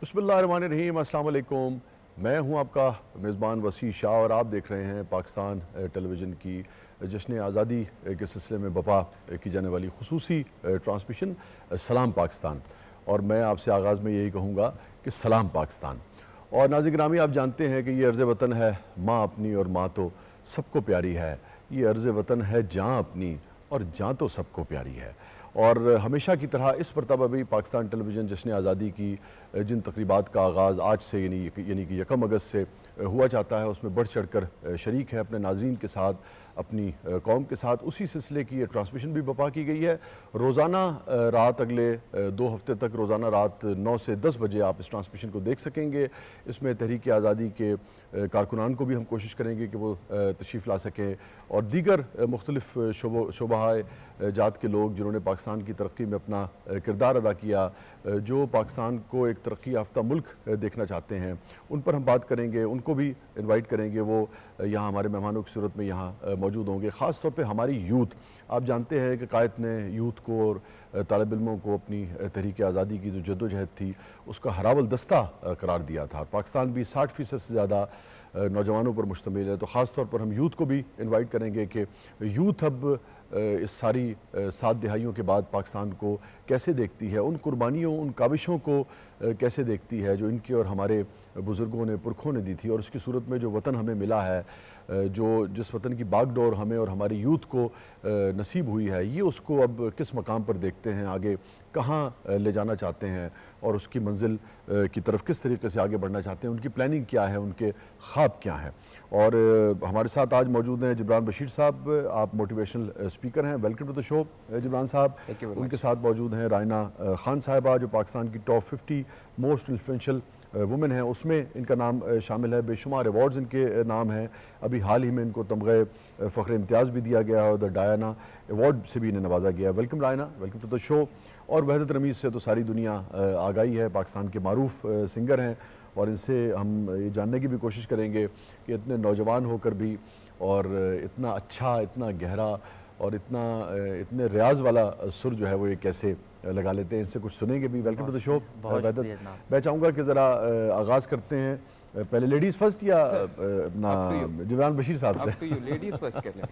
बिस्मिल्लाहिर्रहमानिर्रहीम, अस्सलाम वालेकुम। मैं हूं आपका मेज़बान वसी शाह और आप देख रहे हैं पाकिस्तान टेलीविज़न की जश्न आज़ादी के सिलसिले में बपा की जाने वाली खुसूसी ट्रांसमिशन सलाम पाकिस्तान। और मैं आपसे आगाज़ में यही कहूँगा कि सलाम पाकिस्तान। और नाज़रीन गिरामी, आप जानते हैं कि ये अर्ज़ वतन है माँ अपनी और माँ तो सबको प्यारी है। ये अर्ज़ वतन है जाँ अपनी और जाँ तो सबको प्यारी है। और हमेशा की तरह इस मरतबा भी पाकिस्तान टेलीविज़न जश्न आज़ादी की जिन तकरीबात का आगाज़ आज से यानी कि 1 अगस्त से हुआ चाहता है, उसमें बढ़ चढ़ कर शरीक है अपने नाज़रीन के साथ, अपनी कौम के साथ। उसी सिलसिले की ये ट्रांसमिशन भी बपा की गई है। रोज़ाना रात अगले 2 हफ्ते तक रोज़ाना रात 9 से 10 बजे आप इस ट्रांसमिशन को देख सकेंगे। इसमें तहरीक आज़ादी के कारकुनान को भी हम कोशिश करेंगे कि वो तशरीफ़ ला सकें और दीगर मुख्तलिफ़ शोबाए जात के लोग जिन्होंने पाकिस्तान की तरक्की में अपना किरदार अदा किया, जो पाकिस्तान को एक तरक्की याफ्ता मुल्क देखना चाहते हैं, उन पर हम बात करेंगे। उनको भी इनवाइट करेंगे, वो यहाँ हमारे मेहमानों की सूरत में यहाँ मौजूद होंगे। ख़ास तौर पे हमारी यूथ, आप जानते हैं कि कायद ने यूथ को और तालिब इल्मों को अपनी तहरीक आज़ादी की जो जद्दोजहद थी उसका हरावल दस्ता करार दिया था। पाकिस्तान भी 60% से ज़्यादा नौजवानों पर मुश्तमिल है, तो ख़ास तौर पर हम यूथ को भी इनवाइट करेंगे कि यूथ अब इस सारी 7 दिहाइयों के बाद पाकिस्तान को कैसे देखती है, उन कुर्बानियों, उन काविशों को कैसे देखती है जो इनके और हमारे बुज़ुर्गों ने, पुरखों ने दी थी। और उसकी सूरत में जो वतन हमें मिला है, जो जिस वतन की बागडोर हमें और हमारी यूथ को नसीब हुई है, ये उसको अब किस मकाम पर देखते हैं, आगे कहाँ ले जाना चाहते हैं और उसकी मंजिल की तरफ किस तरीके से आगे बढ़ना चाहते हैं, उनकी प्लानिंग क्या है, उनके ख्वाब क्या हैं। और हमारे साथ आज मौजूद हैं जिब्रान बशीर साहब, आप मोटिवेशनल स्पीकर हैं। Welcome to the show Jibran साहब। उनके साथ मौजूद हैं रायना खान साहिबा, जो पाकिस्तान की टॉप 50 मोस्ट इन्फ्लुएंशियल वुमेन हैं, उसमें इनका नाम शामिल है। बेशुमार अवार्ड्स इनके नाम हैं। अभी हाल ही में इनको तमग़े फ़ख्र इम्तियाज़ भी दिया गया और द डायना अवार्ड से भी इन्हें नवाजा गया। Welcome Raina, welcome to the show. और वहदत रमीज़ से तो सारी दुनिया आ गई है, पाकिस्तान के मारूफ सिंगर हैं, और इनसे हम ये जानने की भी कोशिश करेंगे कि इतने नौजवान होकर भी और इतना अच्छा, इतना गहरा और इतने रियाज वाला सुर जो है वो ये कैसे लगा लेते हैं, इनसे कुछ सुनेंगे भी। Welcome to the show. मैं चाहूँगा कि ज़रा आगाज़ करते हैं पहले लेडीज़ फर्स्ट या अपना जिब्रान बशीर साहब से। लेडीज़ फर्स्ट कर लें।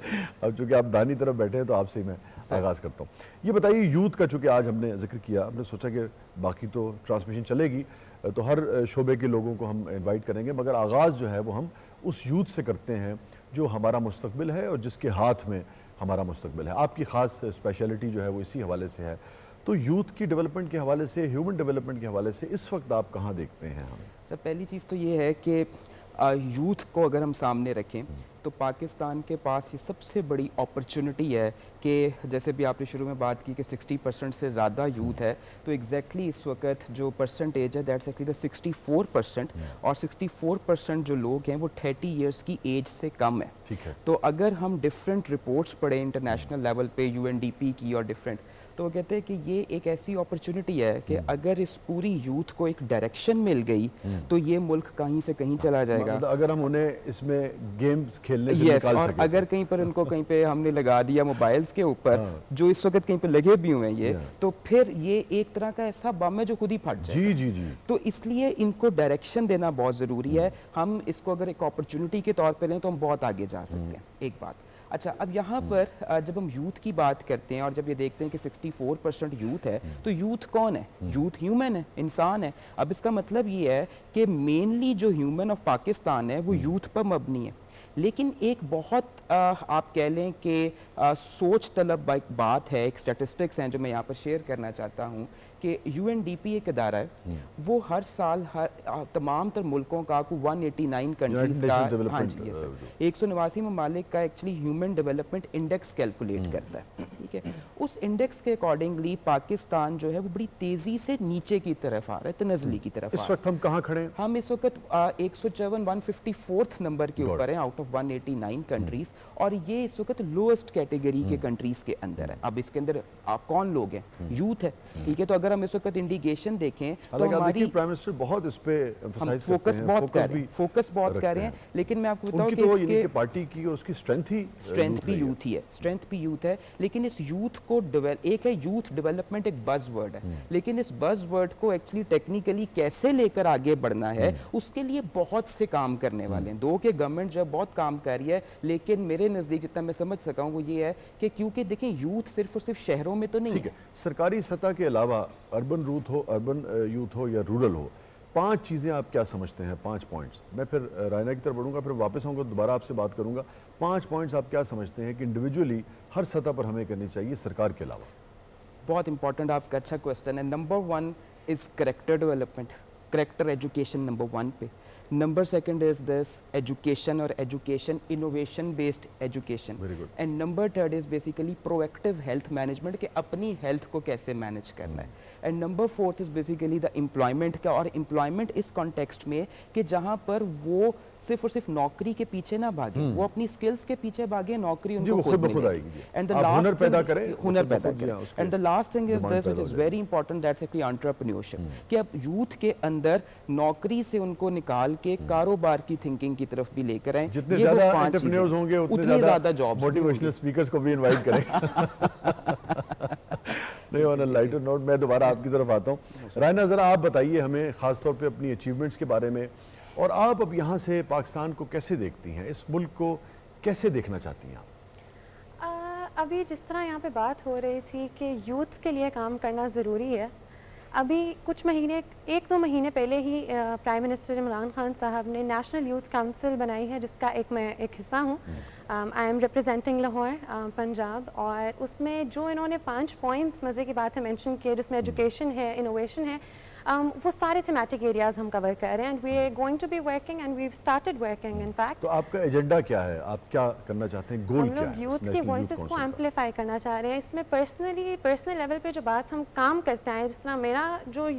अब चूँकि आप दानी तरफ बैठे हैं तो आपसे ही मैं आगाज़ करता हूँ। ये बताइए, यूथ का चूँकि आज हमने जिक्र किया, हमने सोचा कि बाकी तो ट्रांसमिशन चलेगी तो हर शोबे के लोगों को हम इनवाइट करेंगे, मगर आगाज़ जो है वो हम उस यूथ से करते हैं जो हमारा मुस्तकबिल है और जिसके हाथ में हमारा मुस्तकबिल है। आपकी ख़ास स्पेशलिटी जो है वो इसी हवाले से है। तो यूथ की डेवलपमेंट के हवाले से, ह्यूमन डेवलपमेंट के हवाले से इस वक्त आप कहाँ देखते हैं हमें? सर, पहली चीज़ तो ये है कि यूथ को अगर हम सामने रखें तो पाकिस्तान के पास ये सबसे बड़ी अपॉर्चुनिटी है कि जैसे भी आपने शुरू में बात की कि 60% से ज़्यादा यूथ है, तो एग्जैक्टली इस वक्त जो परसेंटेज है दैट्स एक्चुअली द 64%, और 64% जो लोग हैं वो 30 ईयर्स की एज से कम है। ठीक है। तो अगर हम डिफरेंट रिपोर्ट्स पढ़ें इंटरनेशनल लेवल पे, UNDP की और डिफरेंट, तो वो कहते हैं कि ये एक ऐसी अपॉर्चुनिटी है कि अगर इस पूरी यूथ को एक डायरेक्शन मिल गई तो ये मुल्क कहीं से कहीं चला जाएगा। मतलब अगर हम उन्हें इसमें गेम्स खेलने से निकाल और सकें। अगर कहीं पर उनको कहीं पे हमने लगा दिया मोबाइल्स के ऊपर, जो इस वक्त कहीं पे लगे भी हुए हैं ये, तो फिर ये एक तरह का ऐसा बम है जो खुद ही फट जाएगा। जी जी जी। तो इसलिए इनको डायरेक्शन देना बहुत ज़रूरी है। हम इसको अगर एक अपॉर्चुनिटी के तौर पे लें तो हम बहुत आगे जा सकते हैं। एक बात। अच्छा, अब यहाँ पर जब हम यूथ की बात करते हैं और जब ये देखते हैं कि 64% यूथ है, तो यूथ कौन है? यूथ ह्यूमन है, इंसान है। अब इसका मतलब ये है कि मेनली जो ह्यूमन ऑफ पाकिस्तान है वो यूथ पर मबनी है। लेकिन एक बहुत आप कह लें कि सोच तलब एक बात है, एक स्टैटिस्टिक्स हैं जो मैं यहाँ पर शेयर करना चाहता हूँ कि UNDP एक इदारा है, वो हर साल तमाम तर मुल्कों का 189 कंट्रीज़ का, हाँ जी, 189 ममालिक का actually human development index calculate करता है। ठीक है, उस इंडेक्स के अकॉर्डिंगली पाकिस्तान जो है वो बड़ी तेज़ी से नीचे की तरफ आ रहा है, तनज़ली की तरफ। इस वक्त हम कहाँ खड़े हैं? हम इस वक्त 154 154th नंबर के ऊपर हैं आउट ऑफ 189 कंट्रीज़, और ये इस वक्त लोएस्ट कैटेगरी के कंट्रीज के अंदर है। अब इसके अंदर आप कौन लोग हैं? यूथ है, ठीक है। तो अगर हम इस वक्त इंडिकेशन देखें तो हमारी प्राइम मिनिस्टर बहुत इस पे हम फोकस बहुत कर रहे हैं, लेकिन मैं आपको बताऊं कि इसके पार्टी की और उसकी स्ट्रेंथ भी यूथ ही है, स्ट्रेंथ भी यूथ है। लेकिन इस यूथ को एक है यूथ डेवलपमेंट, एक बज़ वर्ड है, लेकिन इस बज़ वर्ड को एक्चुअली टेक्निकली कैसे लेकर आगे बढ़ना है उसके लिए बहुत से काम करने वाले हैं। दो के गवर्नमेंट जब बहुत काम कर रही है, लेकिन मेरे नज़दीक जितना मैं समझ सका हूँ वो ये है कि क्योंकि देखें यूथ सिर्फ और सिर्फ शहरों में तो नहीं है, सरकारी सतह के अलावा अर्बन यूथ हो या रूरल हो, 5 चीज़ें आप क्या समझते हैं? 5 पॉइंट्स। मैं फिर रायना की तरफ बढ़ूंगा, फिर वापस आऊँगा, दोबारा आपसे बात करूँगा। 5 पॉइंट्स आप क्या समझते हैं कि इंडिविजुअली हर सतह पर हमें करनी चाहिए सरकार के अलावा? बहुत इंपॉर्टेंट आपका अच्छा क्वेश्चन है। Number 1 is character development, character education number 1 पे। नंबर 2 इज दिस एजुकेशन और education innovation based education, and number 3 is basically proactive health management के अपनी हेल्थ को कैसे मैनेज करना है, and number 4 is basically the employment का, और एम्प्लॉयमेंट इस कॉन्टेक्स्ट में कि जहां पर वो सिर्फ और सिर्फ नौकरी के पीछे ना भागे, वो अपनी स्किल्स के पीछे भागे, नौकरी उनको खुद आएगी, एंड द लास्ट हुनर पैदा करें, and the last thing is this which is very important, that's actually entrepreneurship, कि अब यूथ के अंदर नौकरी से उनको निकाल के कारोबार की थिंकिंग की तरफ भी लेकर आए। जितने ज्यादा एंटरप्रेन्योर्स होंगे उतने ज्यादा जॉब्स, मोटिवेशनल स्पीकर्स को भी इनवाइट करें। नहीं, ऑन अ लाइटर नोट मैं दोबारा आपकी तरफ आता हूँ। रायना, जरा आप बताइए हमें खासतौर पे अपनी अचीवमेंट्स के बारे में, और आप अब यहाँ से पाकिस्तान को कैसे देखती हैं, इस मुल्क को कैसे देखना चाहती हैं आप? अभी जिस तरह यहाँ पे बात हो रही थी कि यूथ के लिए काम करना ज़रूरी है, अभी कुछ महीने 1-2 महीने पहले ही प्राइम मिनिस्टर इमरान खान साहब ने नेशनल यूथ काउंसिल बनाई है, जिसका मैं एक हिस्सा हूँ। I am representing Lahore, Punjab, और उसमें जो इन्होंने 5 पॉइंट्स मज़े की बात है मेंशन किए, जिसमें एजुकेशन है, इनोवेशन है, वो सारे थीमेटिक एरियाज हम कवर कर रहे हैं, and we are going to be working and we have started working in fact. तो आपका एजेंडा क्या है, आप क्या करना चाहते हैं, गोल क्या है? हम लोग यूथ की वॉइसेस को एम्पलीफाई करना चाह रहे हैं। इसमें पर्सनल लेवल पे जो बात हम काम करते हैं, जिस तरह मेरा जो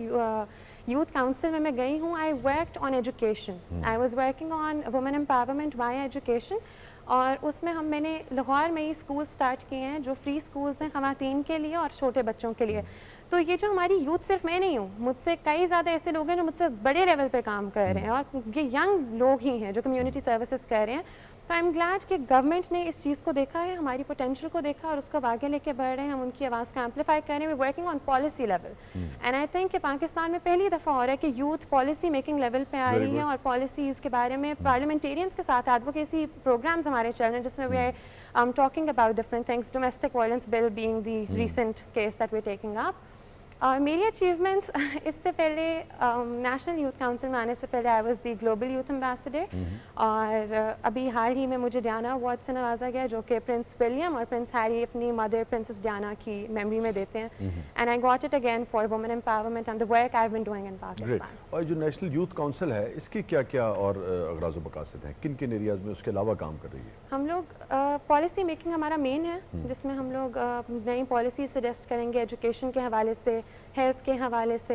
यूथ काउंसिल में मैं गई हूँ, I worked on education, I was working on women empowerment via education, और उसमें मैंने लाहौर में ही स्कूल स्टार्ट किए हैं जो फ्री स्कूल्स हैं ख़वातीन के लिए और छोटे बच्चों के लिए। तो ये जो हमारी यूथ, सिर्फ मैं नहीं हूँ, मुझसे कई ज़्यादा ऐसे लोग हैं जो मुझसे बड़े लेवल पे काम कर रहे हैं, और ये यंग लोग ही हैं जो कम्युनिटी सर्विसेज कर रहे हैं। तो आई एम ग्लैड कि गवर्नमेंट ने इस चीज़ को देखा है, हमारी पोटेंशियल को देखा, और उसको आगे लेके बढ़ रहे हैं, हम उनकी आवाज़ को एम्पलीफाई कर रहे हैं, we working on policy level, and I think कि पाकिस्तान में पहली दफ़ा हो रहा है कि यूथ पॉलिसी मेकिंग लेवल पे आ रही है, और पॉलिसीज़ के बारे में पार्लियामेंटेरियंस के साथ एडवोकेसी प्रोग्राम्स हमारे चल रहे हैं, जिसमें we are talking about different things, domestic violence bill being the recent case that we are taking up. और मेरी अचीवमेंट्स, इससे पहले नेशनल यूथ काउंसिल में आने से पहले I was the global youth ambassador, और अभी हाल ही में मुझे डियाना अवार्ड से नवाजा गया, जो कि प्रिंस विलियम और प्रिंस हैरी अपनी मदर प्रिंसेस डियाना की मेमोरी में देते हैं, and I got it again for women empowerment and the work I have been doing in Pakistan. और जो नेशनल यूथ काउंसिल है, इसके क्या क्या और अगराज़ व मकासद हैं, किन किन एरियाज़ में उसके अलावा काम कर रही है? हम लोग पॉलिसी मेकिंग हमारा मेन है, जिसमें हम लोग नई पॉलिसी सजेस्ट करेंगे, एजुकेशन के हवाले से, हेल्थ के हवाले से,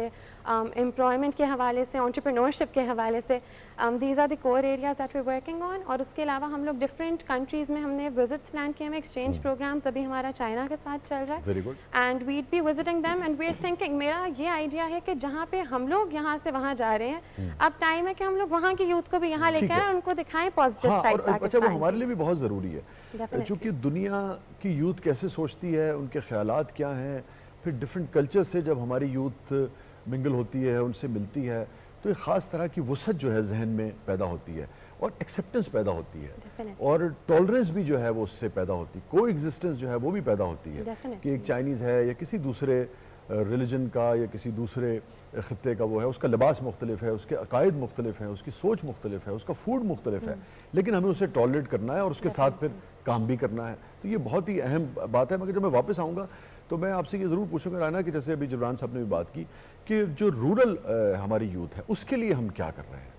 एम्प्लॉयमेंट के हवाले से, एंटरप्रेन्योरशिप के हवाले से। These are the core areas that we working on. और उसके अलावा हम लोग डिफरेंट कंट्रीज़ में हमने विजिट्स प्लान किए हैं, एक्सचेंज प्रोग्राम्स अभी हमारा चाइना के साथ चल रहा है, very good, and we'd be visiting them, and we are thinking, मेरा ये आइडिया है कि जहाँ पे हम लोग यहाँ से वहाँ जा रहे हैं, अब टाइम है कि हम लोग वहाँ की यूथ को भी यहाँ लेकर आए, उनको दिखाएं पॉजिटिव साइड पाकिस्तान। अच्छा, वो हमारे लिए भी बहुत ज़रूरी है, क्योंकि दुनिया की यूथ कैसे सोचती है, उनके ख्यालात क्या हैं, फिर डिफरेंट कल्चर से जब हमारी यूथ मिंगल होती है, उनसे मिलती है, तो एक ख़ास तरह की वसअत जो है जहन में पैदा होती है, और एक्सेप्टेंस पैदा होती है, और टॉलरेंस भी जो है वो उससे पैदा होती है, को एग्जिस्टेंस जो है वो भी पैदा होती है, कि एक चाइनीज़ है या किसी दूसरे रिलीजन का या किसी दूसरे ख़त्ते का वो है, उसका लिबास मुख्तलिफ है, उसके अकायद मुख्तलिफ हैं, उसकी सोच मुख्तलिफ है, उसका फूड मुख्तलिफ है, लेकिन हमें उसे टॉलरेट करना है और उसके साथ फिर काम भी करना है। तो ये बहुत ही अहम बात है। मगर जब मैं वापस आऊँगा तो मैं आपसे ये ज़रूर पूछूंगा राना, कि जैसे अभी जिब्रान साहब ने भी बात की कि जो रूरल हमारी यूथ है उसके लिए हम क्या कर रहे हैं।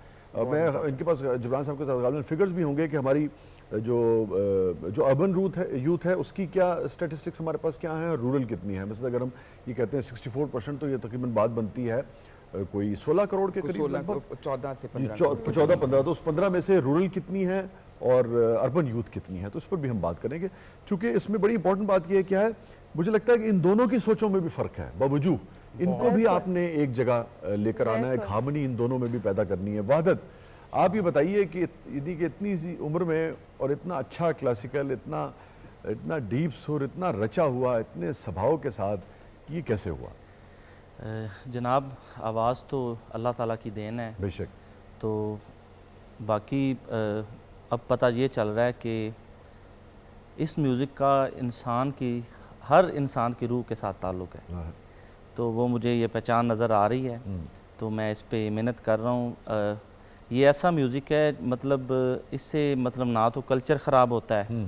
मैं इनके पास जिब्रान साहब के साथ गालिबन फिगर्स भी होंगे कि हमारी जो अर्बन यूथ है उसकी क्या स्टैटिस्टिक्स हमारे पास क्या है, और रूरल कितनी है। मतलब अगर हम ये कहते हैं 64%, तो ये तकरीबन बात बनती है कोई 16 करोड़ के करीब, 14 से 15, 14-15, तो उस 15 में से रूरल कितनी है और अर्बन यूथ कितनी है, तो इस पर भी हम बात करेंगे। चूंकि इसमें बड़ी इंपॉर्टेंट बात यह है क्या है, मुझे लगता है कि इन दोनों की सोचों में भी फ़र्क है, बावजूद इनको भी आपने एक जगह लेकर आना है, एक हार्मनी इन दोनों में भी पैदा करनी है। वहदत, आप ये बताइए कि यदि कि इतनी सी उम्र में और इतना अच्छा क्लासिकल, इतना डीप सुर, इतना रचा हुआ, इतने स्वभाव के साथ, ये कैसे हुआ? जनाब, आवाज़ तो अल्लाह ताला की देन है, बेशक। तो बाकी अब पता ये चल रहा है कि इस म्यूज़िक का हर इंसान की रूह के साथ ताल्लुक़ है, तो वो मुझे ये पहचान नज़र आ रही है, तो मैं इस पे मेहनत कर रहा हूँ। ये ऐसा म्यूज़िक है, मतलब इससे मतलब ना तो कल्चर ख़राब होता है,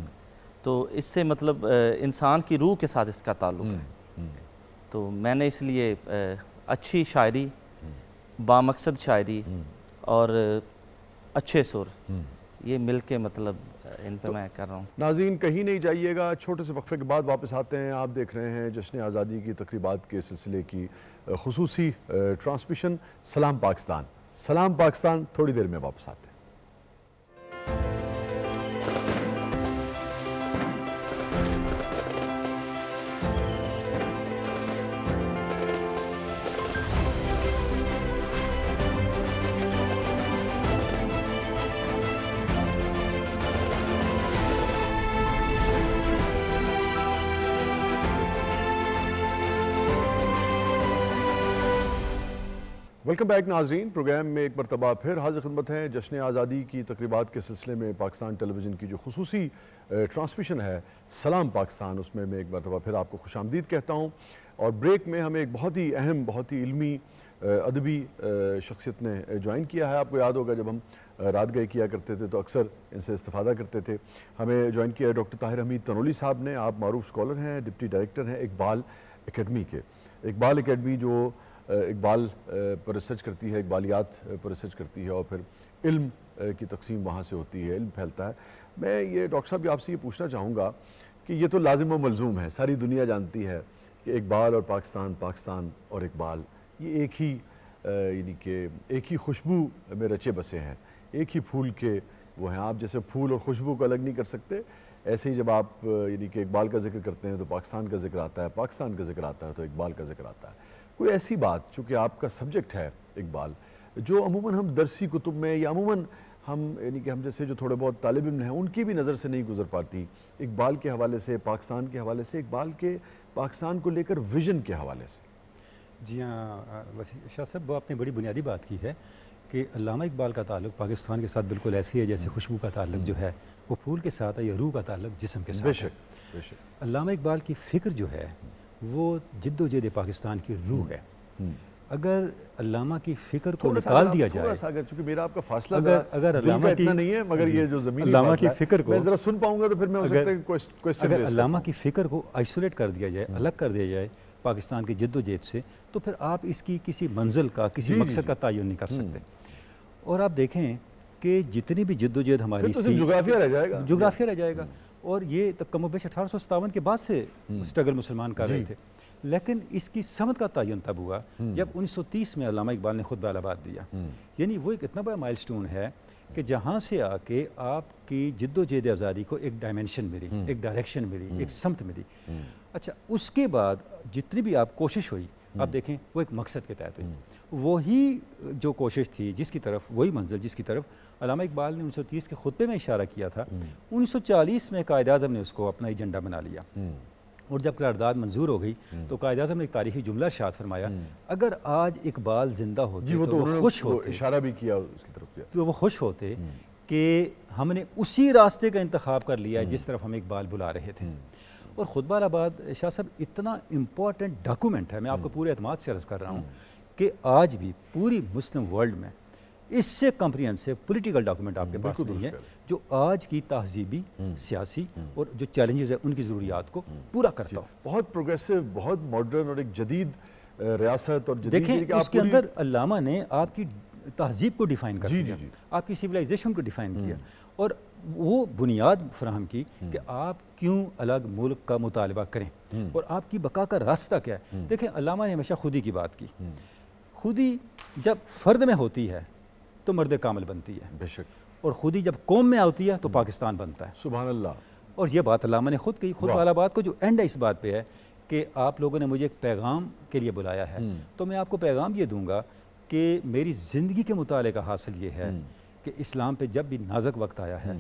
तो इससे मतलब इंसान की रूह के साथ इसका ताल्लुक़ है। तो मैंने इसलिए अच्छी शायरी, बामकसद शायरी और अच्छे सुर, ये मिलके मतलब इन पे मैं कर रहा हूँ। नाज़रीन, कहीं नहीं जाइएगा, छोटे से वक्फे के बाद वापस आते हैं। आप देख रहे हैं जश्न आज़ादी की तकरीबात के सिलसिले की खुसूसी ट्रांसमिशन सलाम पाकिस्तान। सलाम पाकिस्तान थोड़ी देर में वापस आते हैं। वेलकम बैक नाजरीन, प्रोग्राम में एक मरतबा फिर हाजिर खिदमत हैं। जश्न आज़ादी की तकरीबात के सिलसिले में पाकिस्तान टेलीविज़न की जो खुसूसी ट्रांसमिशन है सलाम पाकिस्तान, उसमें मैं एक मरतबा फिर आपको खुशामदीद कहता हूँ। और ब्रेक में हमें एक बहुत ही अहम, बहुत ही इल्मी, अदबी शख्सियत ने ज्वाइन किया है। आपको याद होगा जब हम रात गए किया करते थे तो अक्सर इनसे इस्तेफादा करते थे। हमें ज्वाइन किया है डॉक्टर ताहिर हमीद तनोली साहब ने। आप मारूफ स्कॉलर हैं, डिप्टी डायरेक्टर हैं इकबाल एकेडमी के। इकबाल एकेडमी जो इकबाल पर रिसर्च करती है, इकबालियात पर रिसर्च करती है और फिर इल्म की तकसीम वहाँ से होती है, इल्म फैलता है। मैं ये डॉक्टर साहब आपसे ये पूछना चाहूँगा कि ये तो लाजिम व मलजूम है, सारी दुनिया जानती है कि इकबाल और पाकिस्तान, पाकिस्तान और इकबाल ये एक ही यानी कि एक ही खुशबू में रचे बसे हैं, एक ही फूल के वो हैं। आप जैसे फूल और खुशबू को अलग नहीं कर सकते, ऐसे ही जब आप यानी कि इकबाल का जिक्र करते हैं तो पाकिस्तान का जिक्र आता है, पाकिस्तान का जिक्र आता है तो इकबाल का जिक्र आता है। कोई ऐसी बात, चूँकि आपका सब्जेक्ट है इकबाल, जो अमूमन हम दरसी कुतुब में या अमूमन हम यानी कि हम जैसे जो थोड़े बहुत तालिब इल्म हैं उनकी भी नज़र से नहीं गुजर पाती, इकबाल के हवाले से, पाकिस्तान के हवाले से, इकबाल के पाकिस्तान को लेकर विजन के हवाले से? जी हाँ वसी शाह साहब, वो आपने बड़ी बुनियादी बात की है कि अल्लामा इकबाल का ताल्लुक़ पाकिस्तान के साथ बिल्कुल ऐसी है जैसे खुशबू का ताल्लुक़ जो है वो फूल के साथ है या रूह का ताल्लुक़ जिस्म के साथ है। बेशक। अल्लामा इकबाल की फ़िक्र जो है वो जिद्दोजहद पाकिस्तान की रूह है। अगर अल्लामा की फ़िक्र को निकाल दिया जाए, क्योंकि मेरा आपका फासला अगर अल्लामा की नहीं है, मगर ये जो ज़मीनी अल्लामा की फ़िक्र को मैं ज़रा सुन पाऊंगा तो फिर मैं हो सकता है क्वेश्चन, अगर अल्लामा की फ़िक्र को आइसोलेट कर दिया जाए, अलग कर दिया जाए पाकिस्तान की जद्दोजहद से, तो फिर आप इसकी किसी मंजिल का, किसी मकसद का तयन नहीं कर सकते। और आप देखें कि जितनी भी जद्दोजहद हमारी थी, जोग्राफिया रह जाएगा। और ये तब कमोबेश 1857 के बाद से स्ट्रगल मुसलमान कर रहे थे, लेकिन इसकी समत का तयन तब हुआ जब 1930 में अल्लामा इकबाल ने खुतबा अल-आबाद दिया। यानी वो एक इतना बड़ा माइलस्टोन है कि जहाँ से आके आपकी जिद्दोजहद आज़ादी को एक डायमेंशन मिली, एक डायरेक्शन मिली, एक समत मिली। अच्छा, उसके बाद जितनी भी आप कोशिश हुई, आप देखें वो एक मकसद के तहत हुई। वही जो कोशिश थी जिसकी तरफ, वही मंजिल जिसकी तरफ अल्लामा इकबाल ने 1930 के खुतबे में इशारा किया था, 1940 में कायद-ए-आज़म ने उसको अपना एजेंडा बना लिया। और जब करारदाद मंजूर हो गई तो कायद-ए-आज़म ने एक तारीखी जुमला इरशाद फरमाया, अगर आज इकबाल जिंदा होते तो वो खुश होते, इशारा भी किया उसकी तरफ, तो वो खुश होते कि हमने उसी रास्ते का इंतखाब कर लिया जिस तरफ हम इकबाल बुला रहे थे। और खुतबा अल-आबाद शाह साहब इतना इम्पॉर्टेंट डॉक्यूमेंट है, मैं आपको पूरे एतमाद से अर्ज़ कर रहा हूँ कि आज भी पूरी मुस्लिम वर्ल्ड में इससे कम्प्रिहेंसिव पॉलिटिकल डॉक्यूमेंट आपके पास नहीं है जो आज की तहजीबी, सियासी और जो चैलेंजेस है उनकी ज़रूरियात को पूरा करता हो। बहुत प्रोग्रेसिव, बहुत मॉडर्न और एक जदीद रियासत। और देखें उसके अंदर अल्लामा ने आपकी तहजीब को डिफ़ाइन कर दिया, आपकी सिविलाइजेशन को डिफ़ाइन किया और वो बुनियाद फराहम की कि आप क्यों अलग मुल्क का मुतालबा करें और आपकी बका का रास्ता क्या है। देखें अल्लामा ने हमेशा खुदी की बात की, खुदी जब फ़र्द में होती है तो मर्द कामिल बनती है। बेशक। और खुद ही जब कौम में आती है तो पाकिस्तान बनता है। सुभान अल्लाह। और ये बात अल्लामा ने खुद कही। खुद वाह। वाला बात को जो एंड है इस बात पे है कि आप लोगों ने मुझे एक पैगाम के लिए बुलाया है, तो मैं आपको पैगाम ये दूंगा कि मेरी ज़िंदगी के मुताले का हासिल ये है कि इस्लाम पे जब भी नाजुक वक्त आया है,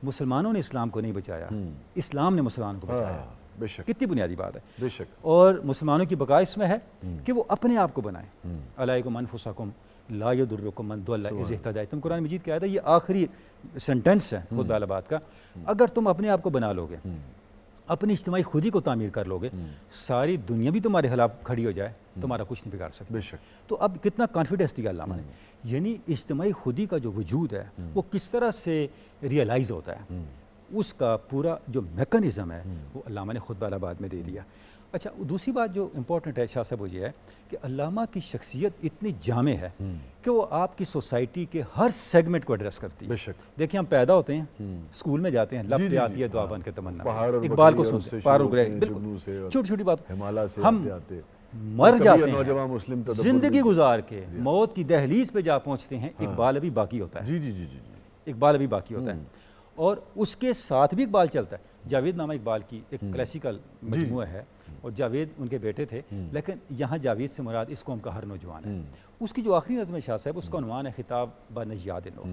मुसलमानों ने इस्लाम को नहीं बचाया, इस्लाम ने मुसलमानों को बचाया। हाँ, बेशक कितनी बुनियादी बात है। बेशक। और मुसलमानों की बका इसमें है कि वो अपने आप को बनाए। अलैकुम अनफुसकुम ला यदुर्रुकुम मन दल्ला इज़ इह्तदा। तुम कुरान मजीद क्या है, ये आखिरी सेंटेंस है खुद वाला बात का। अगर तुम अपने आप को बना लोगे, अपनी इज्तिमाई खुदी को तामीर कर लोगे, सारी दुनिया भी तुम्हारे खिलाफ खड़ी हो जाए, तुम्हारा कुछ नहीं बिगाड़ सकती। बेशक। तो अब कितना कॉन्फिडेंस दिया अल्लामा ने, यानी इज्तिमाई खुदी का जो वजूद है वो किस तरह से रियलाइज़ होता है, उसका पूरा जो मैकेनिज़्म है वो अल्लामा ने खुद वाला बाद में दे दिया। अच्छा, दूसरी बात जो इम्पोर्टेंट है शाह साहब वो ये है कि अल्लामा की शख्सियत इतनी जामे है कि वो आपकी सोसाइटी के हर सेगमेंट को एड्रेस करती है। बेशक। देखिए हम पैदा होते हैं, स्कूल में जाते हैं, लब जी, पे जी, आती है दुआ हाँ। बन के तमन्ना, पहाड़ और इकबाल को बकरी और सुनते उससे हैं, पहाड़ शुरू उगरे, होते हैं, बिल्कुल जुगनू से और छोटी छोटी बात। हिमालय से हम आते मर कभी जाते ये नौजवान हैं, मुस्लिम तदब्बुर जिंदगी भी- गुजार के मौत की दहलीज पे जा पहुंचते हैं, इकबाल अभी बाकी होता है। जी जी जी जी जी। इकबाल अभी बाकी होता है और उसके साथ भी इकबाल चलता है। जावेद नामा इकबाल की एक क्लासिकल मजमूआ है और जावेद उनके बेटे थे, लेकिन यहाँ जावेद से मुराद इस कौम का हर नौजवान है। उसकी जो आखिरी नज़्म है शाह साहब, उसका उन्वान है खिताब ब नयाद नो,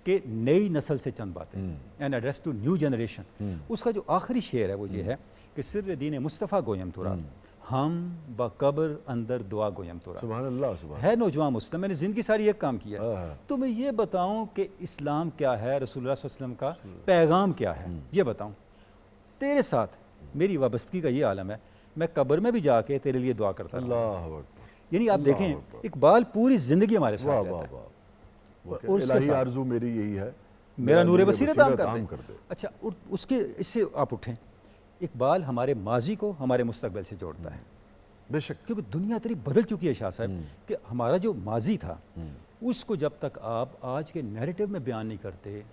कि नई नस्ल से चंद बातें, an address to new generation. उसका जो आखिरी शेर है वो ये है कि सिर्र दीन मुस्तफ़ा गोयम तुरा, हम बकब्र अंदर दुआ गोयम तुरा। सुभान अल्लाह। सुभान है नौजवान मुस्लिम, मैंने ज़िंदगी सारी एक काम किया है, हाँ। तो मैं ये बताऊं कि इस्लाम क्या है, रसूलुल्लाह सल्लल्लाहु अलैहि वसल्लम का पैगाम क्या है, ये बताऊं। तेरे साथ मेरी वाबस्तगी का ये आलम है, मैं कब्र में भी जाके तेरे लिए दुआ करता रहूं। अल्लाह अकबर। यानी आप अल्लाह देखें अकबर। इकबाल पूरी ज़िंदगी हमारे वाह साथ वाह रहता है। वाह। और और उसके इलाही साथ आरज़ू मेरी यही है, मेरा नूर बसीरत आम आम कर कर दे। अच्छा, और उसके इससे आप उठें, इकबाल हमारे माजी को हमारे मुस्तकबिल से जोड़ता है, बेशक। क्योंकि दुनिया इतनी बदल चुकी है शाह साहब कि हमारा जो माजी था उसको जब तक आप आज के नैरेटिव में बयान नहीं करते,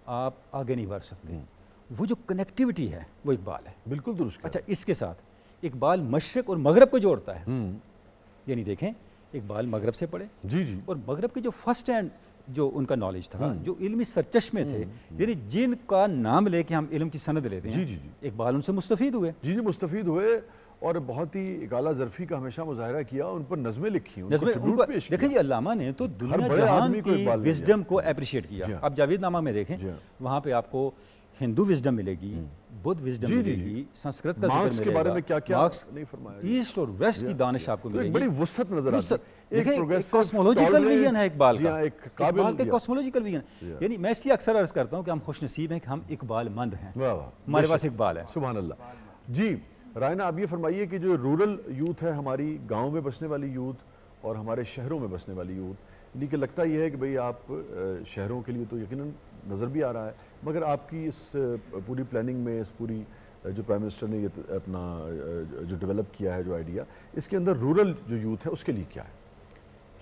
आप आगे नहीं बढ़ सकते। वो जो कनेक्टिविटी है वो इकबाल है। बिल्कुल दुरुस्त कहा। अच्छा, इसके साथ इकबाल मशरिक और मगरब को जोड़ता है। यानी देखें, इकबाल मगरब से पढ़े जी जी। और मगरब के जो फर्स्ट हैंड जो उनका नॉलेज था, जो इल्मी सरचश्मे थे, यानी जिनका नाम लेके हम इल्म की सनद लेते हैं, जी, जी, जी। इकबाल उनसे मुस्तफ़ीद हुए। जी जी मुस्तफ़ीद हुए और बहुत ही इकाला ज़रफ़ी का हमेशा मुजाहरा किया, उन पर नज़में लिखी, उनको नज़्में ट्रिब्यूट उनको पेश देखें किया। जी, अल्लामा ने तो दुनिया बड़े जहान आदमी को की इकबाल ने विजडम दिया। को अप्रिशिएट किया। जी हाँ। आप जावेदनामा में देखें, जी हाँ। वहाँ पे आपको हिंदू विजडम मिलेगी, बुद्ध विजडम जी, जी, जी। मिलेगी, संस्कृत का मार्क्स जिक्र के बारे मिलेगा, में क्या-क्या मार्क्स, नहीं फरमाया। ईस्ट और वेस्ट की दानिश आपको तो एक मिलेगी। बड़ी वुसअत नजर आती वुसअत। है। एक देखें, progressive, कॉस्मोलॉजिकल tolerant, विजन है इकबाल जी का। हाँ, एक काबिल इकबाल का दिया। कॉस्मोलॉजिकल विजन, जी हाँ। यानी मैं इसलिए अक्सर अर्ज करता हूँ कि हम खुश नसीब हैं कि हम इकबाल मंद हैं, वाह वाह। हमारे पास बेशक। इकबाल है। सुभान अल्लाह। जी रायना, आप ये फरमाइए कि जो रूरल यूथ है, हमारी गांव में बसने वाली यूथ और हमारे शहरों में बसने वाली यूथ, यानी कि लगता ये है कि भाई आप शहरों के लिए तो यकीनन नज़र भी आ रहा है, मगर आपकी इस पूरी प्लानिंग में, इस पूरी जो प्राइम मिनिस्टर ने ये अपना जो डेवलप किया है जो आइडिया, इसके अंदर रूरल जो यूथ है उसके लिए क्या है?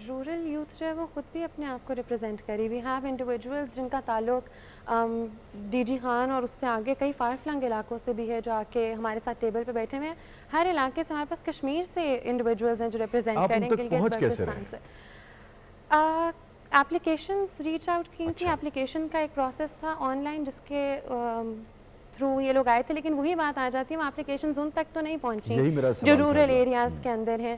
रूरल यूथ जो है वो खुद भी अपने आप को रिप्रेजेंट करी। वी हैव इंडिविजुअल्स जिनका ताल्लुक डीजी खान और उससे आगे कई फार फ्लंग इलाकों से भी है, जो आके हमारे साथ टेबल पे बैठे हुए हैं। हर इलाके से हमारे पास कश्मीर से इंडिविजुअल्स हैं जो रिप्रेजेंट आप उन करें तक गिलगित पहुंच कैसे बल्तिस्तान से। एप्लीकेशंस रीच आउट की थी, एप्लीकेशन का एक प्रोसेस था ऑनलाइन जिसके थ्रू ये लोग आए थे, लेकिन वही बात आ जाती है, वो एप्लीकेशंस उन तक तो नहीं पहुंची यही मेरा जो सवाल था रूरल अगला। एरियाज़ के अंदर हैं।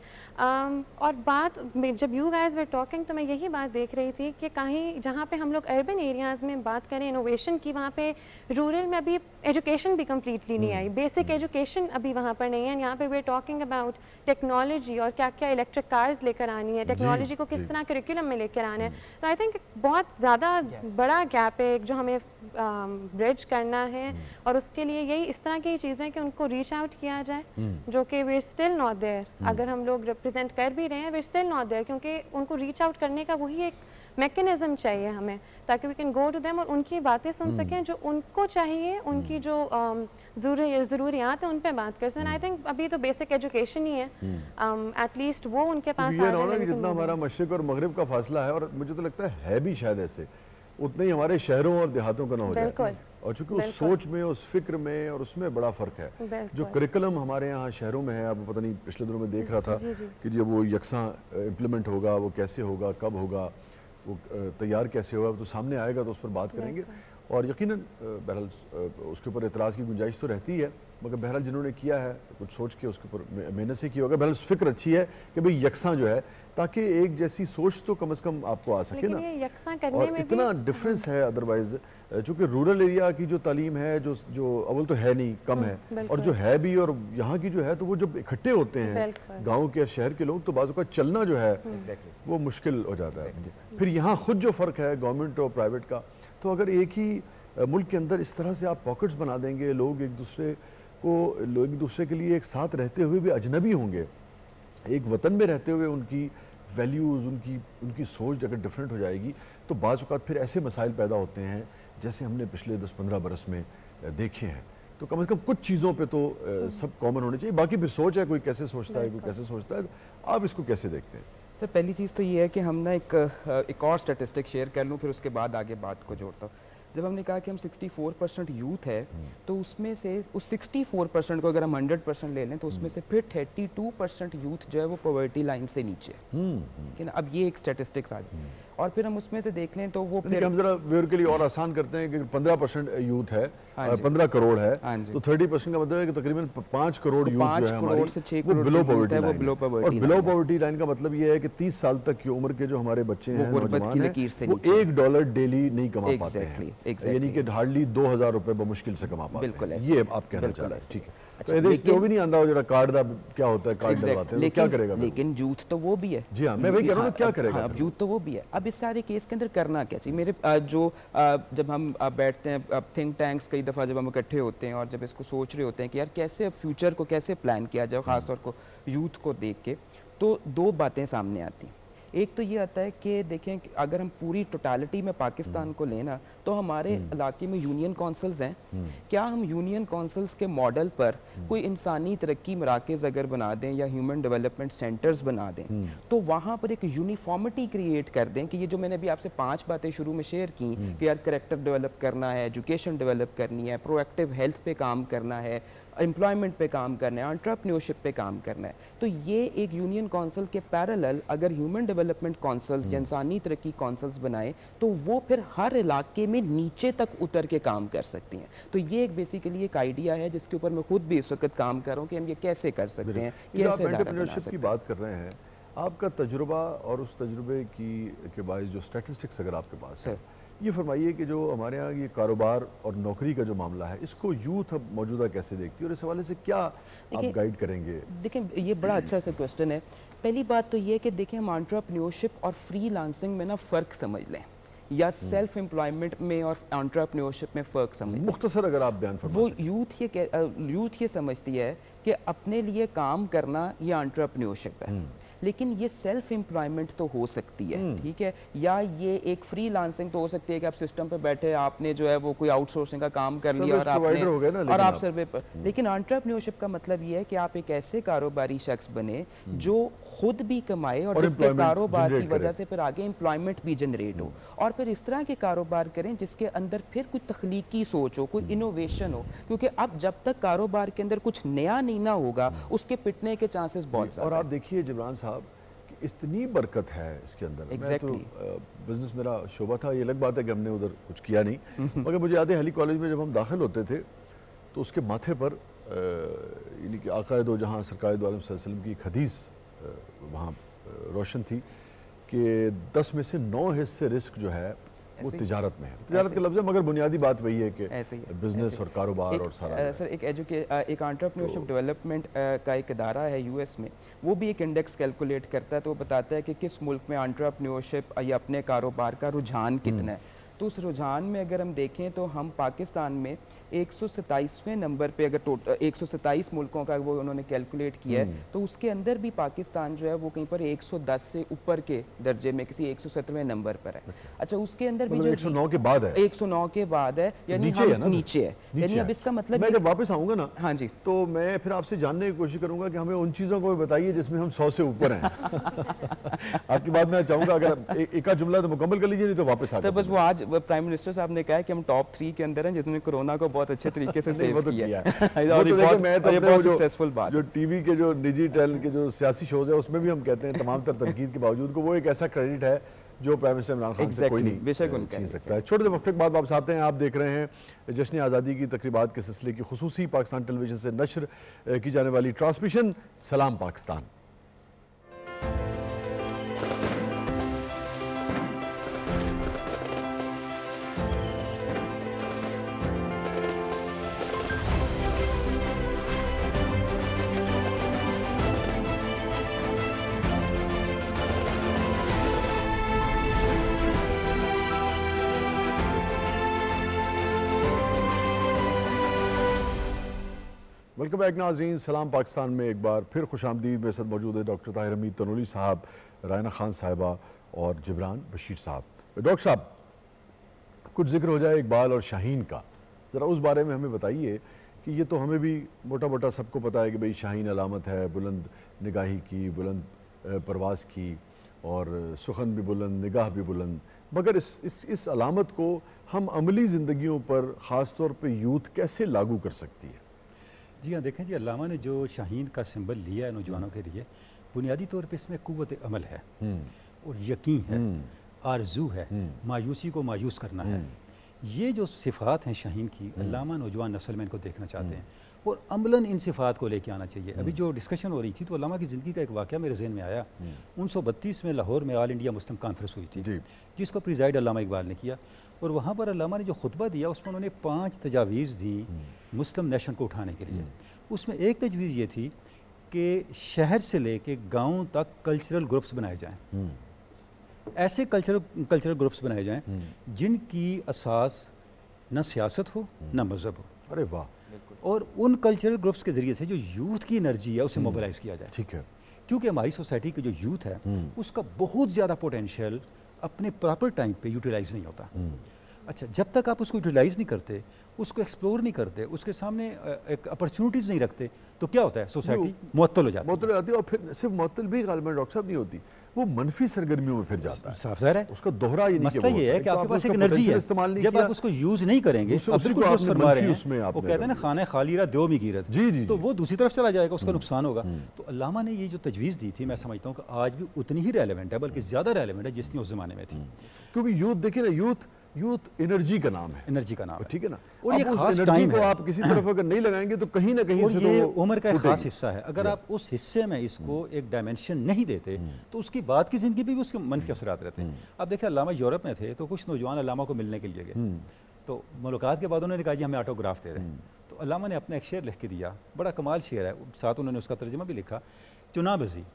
और बात जब यू गाइस वर टॉकिंग तो मैं यही बात देख रही थी कि कहीं जहाँ पे हम लोग अर्बन एरियाज़ में बात करें इनोवेशन की, वहाँ पे रूरल में अभी एजुकेशन भी कम्प्लीटली नहीं आई, बेसिक एजुकेशन अभी वहाँ पर नहीं है। यहाँ पे we are talking about technology और क्या क्या इलेक्ट्रिक कार्स लेकर आनी है, टेक्नोलॉजी को किस तरह करिकुलम में लेकर आना है। तो आई थिंक बहुत ज़्यादा बड़ा गैप है जो हमें ब्रिज करना है, और उसके लिए यही इस तरह की चीज़ें कि उनको रीच आउट किया जाए, जो कि वी स्टिल नॉट देयर। अगर हम लोग रिप्रेजेंट कर भी रहे हैं, वी स्टिल नॉट देयर, क्योंकि उनको रीच आउट करने का वही एक मैकेनिज्म चाहिए हमें, ताकि we can go to them और उनकी बातें सुन सकें जो उनको चाहिए, उनकी जो ज़रूरियात है उन पे बात कर सकें। आई थिंक अभी तो बेसिक एजुकेशन ही है, एटलीस्ट वो उनके पास ये आ ना जाए। कि जितना हमारा मशरिक और मगरिब का फासला है, और मुझे तो लगता है भी शायद ऐसे, उतना ही हमारे शहरों और देहातों का ना हो जाए। बिल्कुल। और चूंकि उस सोच में, उस फिक्र में और उसमें बड़ा फ़र्क है। बिल्कुल। जो करिकुलम हमारे यहाँ शहरों में है, आपको पता नहीं पिछले दिनों में देख रहा था कि जब वो यकसा इम्प्लीमेंट होगा, वो कैसे होगा, कब होगा, वो तैयार कैसे होगा तो सामने आएगा तो उस पर बात करेंगे। और यकीनन बहरहाल उसके ऊपर एतराज़ की गुंजाइश तो रहती है, मगर बहरहाल जिन्होंने किया है कुछ सोच के उसके ऊपर मेहनत से किया होगा। बहरहाल फ़िक्र अच्छी है कि भाई यकसां जो है, ताकि एक जैसी सोच तो कम से कम आपको आ सके ना। ये यकसां करने और में इतना भी डिफरेंस है अदरवाइज, चूँकि रूरल एरिया की जो तालीम है जो अव्वल तो है नहीं, कम है, और जो है भी और यहाँ की जो है, तो वो जब इकट्ठे होते हैं गाँव के शहर के लोग, तो बाज़ का चलना जो है वो मुश्किल हो जाता है। फिर यहाँ खुद जो फ़र्क है गवर्नमेंट और प्राइवेट का, तो अगर एक ही मुल्क के अंदर इस तरह से आप पॉकेट्स बना देंगे, लोग एक दूसरे के लिए एक साथ रहते हुए भी अजनबी होंगे, एक वतन में रहते हुए उनकी वैल्यूज़, उनकी सोच अगर डिफरेंट हो जाएगी, तो बाज़ औक़ात फिर ऐसे मसाइल पैदा होते हैं जैसे हमने पिछले 10-15 बरस में देखे हैं। तो कम से कम कुछ चीज़ों पे तो सब कॉमन होने चाहिए। बाकी फिर सोच है, कोई कैसे सोचता है, कोई कैसे सोचता है। आप इसको कैसे देखते हैं? सर पहली चीज़ तो ये है कि हम ना एक और स्टैटिस्टिक शेयर कर लूँ, फिर उसके बाद आगे बात को जोड़ता हूँ। जब हमने कहा कि हम 64% यूथ है, तो उसमें से उस 64% को अगर हम 100% ले लें, तो उसमें से फिर 32% यूथ जो है वो पॉवर्टी लाइन से नीचे है। ठीक है ना, अब ये एक स्टैटिस्टिक्स आ गई। और फिर हम उसमें से देख लें तो वो फिर हम जरा व्यूअर के लिए और आसान करते हैं कि 15% यूथ है, हाँ जी। 15 करोड़ है, हाँ जी। तो 30% का मतलब है कि तकरीबन 5 करोड़ यूथ जो 5 है करोड़ हमारी, से 6 वो करोड़ बिलो की यूथ पॉवर्टी है, वो लाइन बिलो है। पॉवर्टी और लाइन बिलो है। पॉवर्टी लाइन का मतलब ये है कि 30 साल तक की उम्र के जो हमारे बच्चे हैं, गुर्बत की नौजवान लकीर से हैं, वो नीचे। $1 डेली नहीं कमा पाते Exactly, हैं, exactly। यानी कि हार्डली 2000 रुपए बमुश्किल से कमा पाते बिल्कुल हैं। ऐसे। ये आप कहना बिल्कुल चाह रहे हैं, ऐसे। ठीक है। अच्छा, तो लेकिन- जो भी नहीं आंदा, वो जरा कार्ड दा क्या होता है, कार्ड डलवाते हैं, तो क्या करेगा? लेकिन यूथ तो वो भी है। जी हाँ, मैं वही कह रहा हूँ, क्या करेगा? अब यूथ तो वो भी है। अब इस सारे केस के अंदर करना क्या चाहिए? मेरे जब हम बैठते हैं थिंक टैंक्स, कई दफ़ा जब हम इकट्ठे होते हैं और जब इसको सोच रहे होते हैं कि यार कैसे फ्यूचर को कैसे प्लान किया जाए, ख़ासतौर को यूथ को देख के, तो दो बातें सामने आती हैं। एक तो ये आता है कि देखें कि अगर हम पूरी टोटालिटी में पाकिस्तान को लेना, तो हमारे इलाके में यूनियन काउंसिल्स हैं। क्या हम यूनियन काउंसिल्स के मॉडल पर कोई इंसानी तरक्की मराकज़ अगर बना दें या ह्यूमन डेवलपमेंट सेंटर्स बना दें, तो वहाँ पर एक यूनिफॉर्मिटी क्रिएट कर दें कि ये जो मैंने अभी आपसे 5 बातें शुरू में शेयर की कि यार करेक्टर डेवलप करना है, एजुकेशन डेवलप करनी है, प्रोएक्टिव हेल्थ पे काम करना है, एम्प्लॉयमेंट पे काम करना है, एंटरप्रेन्योरशिप पे काम करना है, तो ये एक यूनियन काउंसिल के पैरेलल अगर ह्यूमन डेवलपमेंट काउंसिल्स या इंसानी तरक्की काउंसिल्स बनाए, तो वो फिर हर इलाके में नीचे तक उतर के काम कर सकती हैं। तो ये एक बेसिकली एक आइडिया है जिसके ऊपर मैं खुद भी इस वक्त काम कर रहा हूँ कि हम ये कैसे कर सकते हैं, ये आप कैसे दायरा बना एंटरप्रेन्योरशिप की सकते हैं। बात कर रहे हैं, आपका तजुर्बा और उस तजुर्बे के बायस जो स्टैटिस्टिक्स अगर आपके पास है, ये फरमाइए कि जो हमारे यहाँ ये कारोबार और नौकरी का जो मामला है, इसको यूथ अब मौजूदा कैसे देखती है और इस हवाले से क्या आप गाइड करेंगे? देखें, ये बड़ा अच्छा सा क्वेश्चन है। पहली बात तो ये कि देखें, हम एंटरप्रेन्योरशिप और फ्रीलांसिंग में ना फ़र्क समझ लें, या सेल्फ एम्प्लॉयमेंट में और एंटरप्रेन्योरशिप में फ़र्क समझ लें। मुख्तसर अगर आप बयान फरमाएं। वो यूथ ये समझती है कि अपने लिए काम करना ये एंटरप्रेन्योरशिप है, लेकिन ये सेल्फ एम्प्लॉयमेंट तो हो सकती है, ठीक है, या ये एक फ्रीलांसिंग तो हो सकती है कि आप सिस्टम पे बैठे, आपने जो है वो कोई आउटसोर्सिंग का काम कर लिया और आपने हो गए ना, और आप सर्वे पर। लेकिन एंटरप्रेन्योरशिप का मतलब ये है कि आप एक ऐसे कारोबारी शख्स बने जो खुद भी कमाए और जिसके employment कारोबार की generate वजह करे। से फिर आगे एम्प्लॉयमेंट भी जनरेट हो, और फिर इस तरह के कारोबार करें जिसके अंदर फिर कोई तख्लीकी सोच हो, कोई इनोवेशन हो, क्योंकि अब जब तक कारोबार के अंदर कुछ नया नहीं ना होगा, उसके पिटने के चांसेस बहुत और ज़्यादा आप देखिए जिब्रान साहब, इतनी बरकत है इसके अंदर। Exactly। मैं तो बिजनेस मेरा शोबा था, ये अलग बात है कि हमने उधर कुछ किया नहीं, मगर मुझे याद है हली कॉलेज में जब हम दाखिल होते थे तो उसके माथे पर यानी कि आक़ाए दो जहाँ सरकार दो आलम सल्लल्लाहु अलैहि वसल्लम की एक हदीस वहाँ रोशन थी कि 10 में से 9 हिस्से रिस्क जो है वो ऐसे ही? तिजारत में है। तिजारत का लफ्ज़ है, मगर बुनियादी बात वही है कि ऐसे ही है, बिजनेस ऐसे ही। और कारोबार और सारा जो है। सर एक एक एंटरप्रेन्योरशिप डेवलपमेंट का एक इदारा है यूएस में, वो भी एक इंडेक्स कैलकुलेट करता है, तो वो बताता है कि किस मुल्क में एंटरप्रेन्योरशिप या अपने कारोबार का रुझान कितना है। तो उस रुझान में अगर हम देखें तो हम पाकिस्तान में 127वें नंबर पे, अगर टोटल 127 मुल्कों का वो उन्होंने कैलकुलेट किया है, तो उसके अंदर भी पाकिस्तान जो है वो कहीं पर 110 से ऊपर के दर्जे में किसी 117वें नंबर पर है। अच्छा, उसके अंदर भी मतलब जो 109 के बाद है, 109 के बाद है, यानी नीचे है हम ना? नीचे है, यानी अब इसका मतलब मैं ये- जब वापस आऊंगा ना, हाँ जी, तो मैं फिर आपसे जानने की कोशिश करूंगा कि हमें उन चीज़ों को भी बताइए जिसमें हम 100 से ऊपर हैं। आपकी बात मैं चाहूंगा, अगर एक आध जुमला तो मुकम्मल कर लीजिए, नहीं तो वापस आ सर बस वो आज प्राइम मिनिस्टर साहब ने कहा है कि हम टॉप 3 के अंदर हैं जिन्होंने कोरोना को बहुत अच्छे तरीके से नहीं, वो सेव तो किया किया है। है। और वो ये तो देखिए, बहुत मैं तो और ये अपने बहुत वो सक्सेसफुल बात जो है। टीवी के जो निजी चैनल के जो सियासी शोज है उसमें भी हम कहते हैं तमाम तर तनकीद के बावजूद को वो एक ऐसा क्रेडिट है जो प्राइम मिनिस्टर इमरान खान से कोई Exactly, नहीं बेशक उनका छीन है। सकता है। छोटे से वक्फे के बाद वापस आते हैं। आप देख रहे हैं जश्न आज़ादी की तकरीबात के सिलसिले की खुसूसी पाकिस्तान टेलीविजन से नश्र की जाने वाली ट्रांसमिशन सलाम पाकिस्तान। वेलकम बैक नाज़रीन, सलाम पाकिस्तान में एक बार फिर खुशामदीद। मेरे साथ मौजूद है डॉक्टर ताहिर हमीद तनोली साहब, रायना खान साहिबा और जिब्रान बशीर साहब। डॉक्टर साहब, कुछ जिक्र हो जाए इकबाल और शाहीन का, ज़रा उस बारे में हमें बताइए कि ये तो हमें भी मोटा मोटा सबको पता है कि भाई शाहीन अलामत है बुलंद निगाही की, बुलंद परवाज़ की, और सुखन भी बुलंद, निगाह भी बुलंद, मगर इस अलामत को हम अमली ज़िंदगियों पर ख़ास तौर पर यूथ कैसे लागू कर सकती है? जी हाँ, देखें जी, अल्लामा ने जो शाहीन का सिंबल लिया है नौजवानों के लिए, बुनियादी तौर पे इसमें कुव्वत अमल है और यकीन है, आरजू है, मायूसी को मायूस करना है। ये जो सिफ़ात हैं शाहीन की, अल्लामा नौजवान नस्ल में इनको देखना चाहते हैं और अमलन इन सिफ़ात को लेके आना चाहिए। अभी जो डिस्कशन हो रही थी तो अल्लामा की ज़िंदगी का एक वाक़या मेरे जहन में आया। 1932 में लाहौर में ऑल इंडिया मुस्लिम कॉन्फ्रेंस हुई थी, जिसको प्रिजाइड अल्लामा इकबाल ने किया, और वहाँ पर अल्लामा ने जो खुतबा दिया उसमें उन्होंने 5 तजावीज़ दी मुस्लिम नेशन को उठाने के लिए। उसमें एक तजवीज़ ये थी कि शहर से लेके गाँव तक कल्चरल ग्रुप्स बनाए जाएँ, ऐसे कल्चरल ग्रुप्स बनाए जाएँ जिनकी असास न सियासत हो न मज़हब हो। अरे वाह! और उन कल्चरल ग्रुप्स के ज़रिए से जो यूथ की एनर्जी है उसे मोबिलाइज़ किया जाए। ठीक है। क्योंकि हमारी सोसाइटी के जो यूथ है उसका बहुत ज़्यादा पोटेंशियल अपने प्रॉपर टाइम पे यूटिलाइज़ नहीं होता। अच्छा, जब तक आप उसको यूटिलाइज़ नहीं करते, उसको एक्सप्लोर नहीं करते, उसके सामने एक अपॉर्चुनिटीज़ नहीं रखते, तो क्या होता है, सोसाइटी मुअत्तल हो जाती है। मुअत्तल हो जाती है, और फिर सिर्फ मुअत्तल भी गालिबन डॉक्टर साहब नहीं होती, वो मनफी सरगर्मियों में फिर जाता है। साफ ज़ाहिर है, उसका दोहरा ये मसला ये है कि आपके पास एक एनर्जी है, जब आप उसको यूज़ नहीं करेंगे, अब्दुल कुद्दूस फरमा रहे हैं, वो कहते हैं ना, खाना खाली रहा दो में गिरत, तो वो दूसरी तरफ चला जाएगा, उसका नुकसान होगा। तो अल्लामा ने ये जो तजवीज़ दी थी, मैं समझता हूँ कि आज भी उतनी ही रेलेवेंट है, बल्कि ज़्यादा रेलेवेंट है जितनी उस ज़माने में थी। क्योंकि यूथ, देखिए ना, यूथ एनर्जी का नाम है, एनर्जी का नाम है, ठीक है ना, और ये खास एनर्जी टाइम को है। आप किसी तरफ अगर नहीं लगाएंगे तो कहीं ना कहीं और से ये तो उम्र का एक टूटेगी। खास हिस्सा है, अगर आप उस हिस्से में इसको एक डायमेंशन नहीं देते तो उसकी बाद की ज़िंदगी भी उसके मनफी असरात रहते हैं। अब देखिए, अल्लामा यूरोप में थे तो कुछ नौजवान अल्लामा को मिलने के लिए गए, तो मुलाकात के बाद उन्होंने कहा जी हमें ऑटोग्राफ दे दें, तो अल्लामा ने अपना एक शेर लिख के दिया, बड़ा कमाल शेर है, साथ उन्होंने उसका तर्जुमा भी लिखा, चुना बजी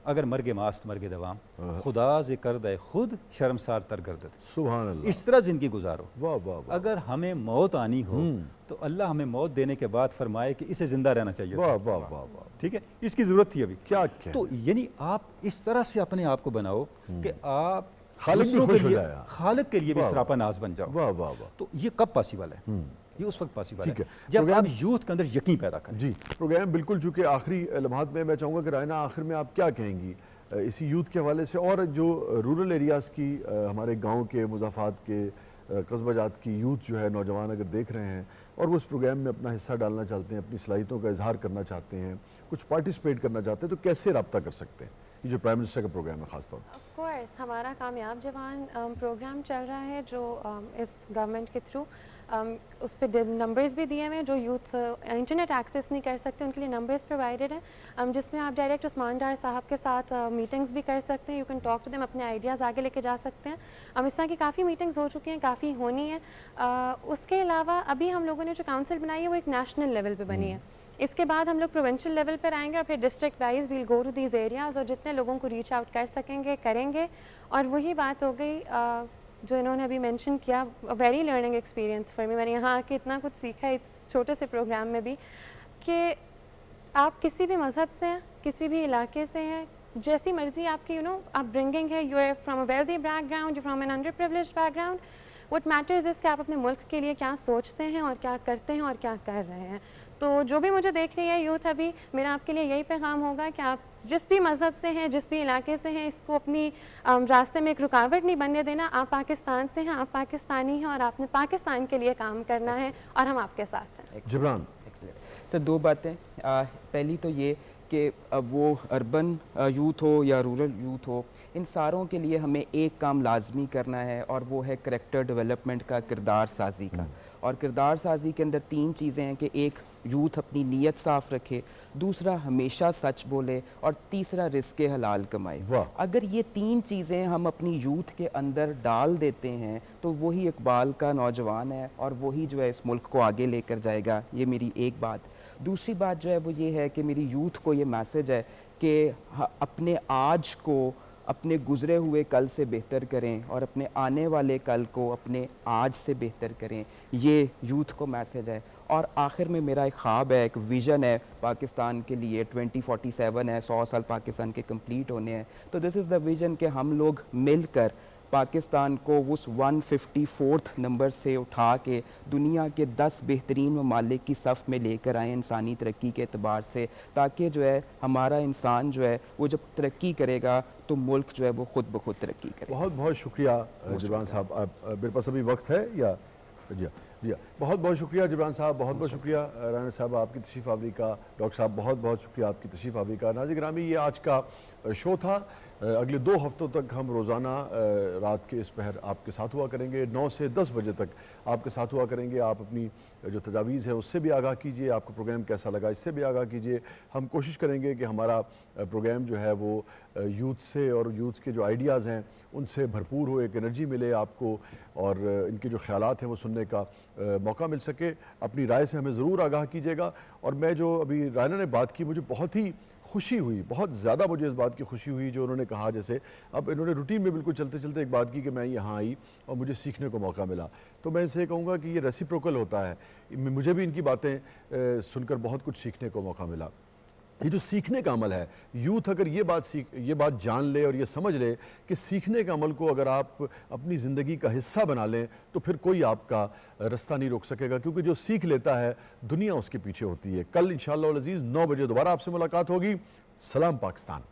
अगर मरगे मास्त मरगे दवाम, खुदा से कर दे खुद शर्मसार तर गर्दत। सुभान अल्लाह। इस तरह ज़िंदगी गुजारो। वाह वाह वाह। अगर हमें मौत आनी हो तो अल्लाह हमें मौत देने के बाद फरमाए कि इसे जिंदा रहना चाहिए। वाह वाह वाह वाह। ठीक है, इसकी ज़रूरत थी अभी। क्या तो यानी आप इस तरह से अपने आप को बनाओ कि आप खालिक भी दूसरों के खुश हो लिए, जाए। खालिक के लिए भी सरापा नाज बन जाओ। वाह वाह वाह। तो ये कब पॉसिबल है? ये उस वक्त पॉसिबल ठीक है है। जब प्रोग्राम- आप यूथ के अंदर यकीन पैदा करें। जी, प्रोग्राम बिल्कुल चूँकि आखिरी लम्हात में, मैं चाहूँगा कि रायना आखिर में आप क्या कहेंगी इसी यूथ के हवाले से, और जो रूरल एरियाज़ की हमारे गांव के मुज़ाफ़ात के कस्बा जात की यूथ जो है, नौजवान अगर देख रहे हैं और वो इस प्रोग्राम में अपना हिस्सा डालना चाहते हैं, अपनी सलाहियतों का इजहार करना चाहते हैं, कुछ पार्टिसिपेट करना चाहते हैं, तो कैसे रब्ता कर सकते हैं? ये जो प्राइम मिनिस्टर का प्रोग्राम है ख़ास तौर पर। ऑफ कोर्स हमारा कामयाब जवान प्रोग्राम चल रहा है जो इस गवर्नमेंट के थ्रू उस पर नंबर्स भी दिए हुए हैं, जो यूथ इंटरनेट एक्सेस नहीं कर सकते उनके लिए नंबर्स प्रोवाइडेड हैं, जिसमें आप डायरेक्ट उस्मान डार साहब के साथ मीटिंग्स भी कर सकते हैं। You can talk to them, अपने आइडियाज़ आगे लेके जा सकते हैं। इस तरह की काफ़ी मीटिंग्स हो चुकी हैं, काफ़ी होनी है। उसके अलावा अभी हम लोगों ने जो काउंसिल बनाई है वो एक नेशनल लेवल पर बनी है। इसके बाद हम लोग प्रोविंशियल लेवल पर आएंगे और फिर district wise we'll go to these areas, और जितने लोगों को रीच आउट कर सकेंगे करेंगे। और वही बात हो गई जो इन्होंने अभी मेंशन किया, very learning experience for me. मैंने यहाँ आके इतना कुछ सीखा है इस छोटे से प्रोग्राम में भी, कि आप किसी भी मज़हब से हैं, किसी भी इलाके से हैं, जैसी मर्ज़ी आपकी आप ब्रिंगिंग है, you are from a wealthy background, you from an underprivileged background, what matters is कि आप अपने मुल्क के लिए क्या सोचते हैं और क्या करते हैं और क्या कर रहे हैं। तो जो भी मुझे देख रही है यूथ अभी, मेरा आपके लिए यही पैगाम होगा कि आप जिस भी मज़हब से हैं, जिस भी इलाके से हैं, इसको अपनी रास्ते में एक रुकावट नहीं बनने देना। आप पाकिस्तान से हैं, आप पाकिस्तानी हैं और आपने पाकिस्तान के लिए काम करना है और हम आपके साथ हैं। जिब्रान। सर, दो बातें। पहली तो ये कि वो अर्बन यूथ हो या रूरल यूथ हो, इन सारों के लिए हमें एक काम लाजमी करना है, और वो है करैक्टर डेवलपमेंट का, किरदार साजी का। और किरदार साजी के अंदर 3 चीज़ें हैं कि एक, यूथ अपनी नीयत साफ़ रखे, दूसरा हमेशा सच बोले, और तीसरा रिस्क हलाल कमाए। वाह। अगर ये 3 चीज़ें हम अपनी यूथ के अंदर डाल देते हैं तो वही इकबाल का नौजवान है, और वही जो है इस मुल्क को आगे लेकर जाएगा। ये मेरी एक बात। दूसरी बात जो है वो ये है कि मेरी यूथ को ये मैसेज है कि अपने आज को अपने गुज़रे हुए कल से बेहतर करें, और अपने आने वाले कल को अपने आज से बेहतर करें। ये यूथ को मैसेज है। और आखिर में मेरा एक ख्वाब है, एक विज़न है पाकिस्तान के लिए। 2047 है, 100 साल पाकिस्तान के कंप्लीट होने हैं। तो दिस इज़ द विज़न कि हम लोग मिलकर पाकिस्तान को उस 154th नंबर से उठा के दुनिया के 10 बेहतरीन ममालिक की सफ़ में लेकर आएँ इंसानी तरक्की के एतबार से, ताकि जो है हमारा इंसान जो है वो जब तरक्की करेगा तो मुल्क जो है वो खुद ब खुद तरक्की करेगा। बहुत बहुत शुक्रिया जिब्रान साहब। आप मेरे पास अभी वक्त है या? जी जी, बहुत बहुत शुक्रिया जिब्रान साहब, बहुत बहुत शुक्रिया राना साहब आपकी तशरीफ़ आवरी का। डॉक्टर साहब बहुत बहुत शुक्रिया आपकी तशरीफ़ आवरी का। नाज़रीन गिरामी, ये आज का शो था। अगले 2 हफ्तों तक हम रोज़ाना रात के इस पहर आपके साथ हुआ करेंगे। 9 से 10 बजे तक आपके साथ हुआ करेंगे। आप अपनी जो तजावीज़ है उससे भी आगाह कीजिए, आपको प्रोग्राम कैसा लगा इससे भी आगाह कीजिए। हम कोशिश करेंगे कि हमारा प्रोग्राम जो है वो यूथ से और यूथ के जो आइडियाज़ हैं उनसे भरपूर हो, एक एनर्जी मिले आपको, और इनके जो ख़यालात हैं वो सुनने का मौका मिल सके। अपनी राय से हमें ज़रूर आगाह कीजिएगा। और मैं जो अभी रायना ने बात की, मुझे बहुत ही खुशी हुई, बहुत ज़्यादा मुझे इस बात की खुशी हुई जो उन्होंने कहा। जैसे अब इन्होंने रूटीन में बिल्कुल चलते चलते एक बात की कि मैं यहाँ आई और मुझे सीखने को मौका मिला। तो मैं इसे कहूँगा कि ये रेसिप्रोकल होता है। मुझे भी इनकी बातें सुनकर बहुत कुछ सीखने को मौका मिला। ये जो सीखने का अमल है, यूथ अगर ये बात जान ले और ये समझ ले कि सीखने के अमल को अगर आप अपनी ज़िंदगी का हिस्सा बना लें तो फिर कोई आपका रास्ता नहीं रोक सकेगा, क्योंकि जो सीख लेता है दुनिया उसके पीछे होती है। कल इंशाअल्लाह अज़ीज़ 9 बजे दोबारा आपसे मुलाकात होगी। सलाम पाकिस्तान।